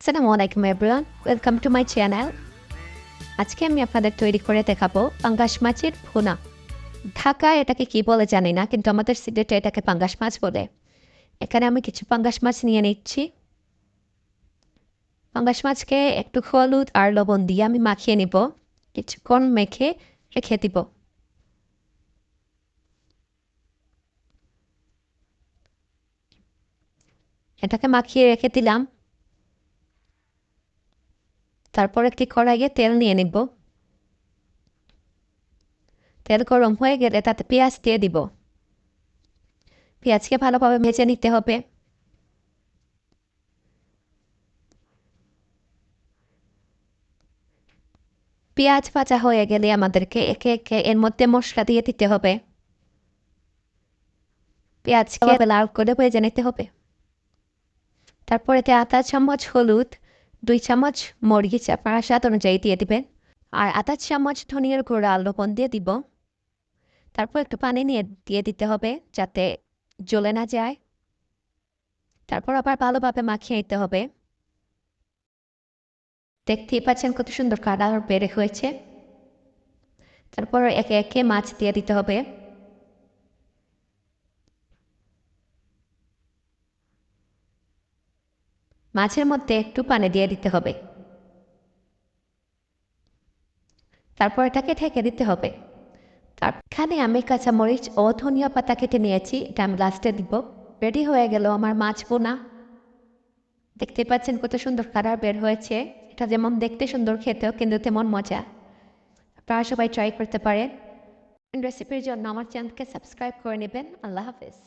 আসসালামু আলাইকুম everyone, welcome to my channel. আজকে আমি আপনাদের তৈরি করে দেখাবো পাঙ্গাস মাছের ভুনা। ঢাকায় এটাকে কি বলে জানি না, কিন্তু আমাদের সিলেটে এটাকে পাঙ্গাস মাছ বলে। এখানে আমি কিছু পাঙ্গাস মাছ নিয়ে নিচ্ছি। পাঙ্গাস মাছকে একটু হলুদ আর লবণ দিয়ে আমি মাখিয়ে নিব, কিছুক্ষণ মেখে রেখে দিব। এটাকে মাখিয়ে রেখে দিলাম। তারপর একটি কড়াইয়ে তেল নিয়ে নিব। তেল গরম হয়ে গেলে তাতে পেঁয়াজ দিয়ে দিব। পেঁয়াজকে ভালোভাবে ভেজে নিতে হবে। পেঁয়াজ ভাজা হয়ে গেলে আমাদেরকে একে একে এর মধ্যে মশলা দিয়ে দিতে হবে। পেঁয়াজকে লাল করে ভেজে নিতে হবে। তারপর এতে আধা চামচ হলুদ, 2 চামচ মরিচ আপনারা স্বাদ অনুযায়ী দিয়ে দিবেন, আর আধা চামচ ধনিয়ার গুঁড়া লবণ দিয়ে দিব। তারপর একটু পানি নিয়ে দিয়ে দিতে হবে যাতে জ্বলে না যায়। তারপর আবার ভালোভাবে মাখিয়ে নিতে হবে। দেখতেই পাচ্ছেন কত সুন্দর কালার বের হয়েছে। তারপর একে একে মাছ দিয়ে দিতে হবে। মাছের মধ্যে একটু পানি দিয়ে দিতে হবে। তারপর এটাকে ঢেকে দিতে হবে। তারখানে আমি কাঁচামরিচ ও ধনিয়া পাতা কেটে নিয়েছি, এটা আমি লাস্টে দিব। রেডি হয়ে গেল আমার মাছ বোনা। দেখতে পাচ্ছেন কত সুন্দর কালার বের হয়েছে। এটা যেমন দেখতে সুন্দর, খেতেও কিন্তু তেমন মজা। আপনারা সবাই ট্রাই করতে পারেন। রেসিপির জন্য আমার চ্যানেলকে সাবস্ক্রাইব করে নেবেন। আল্লাহ হাফেজ।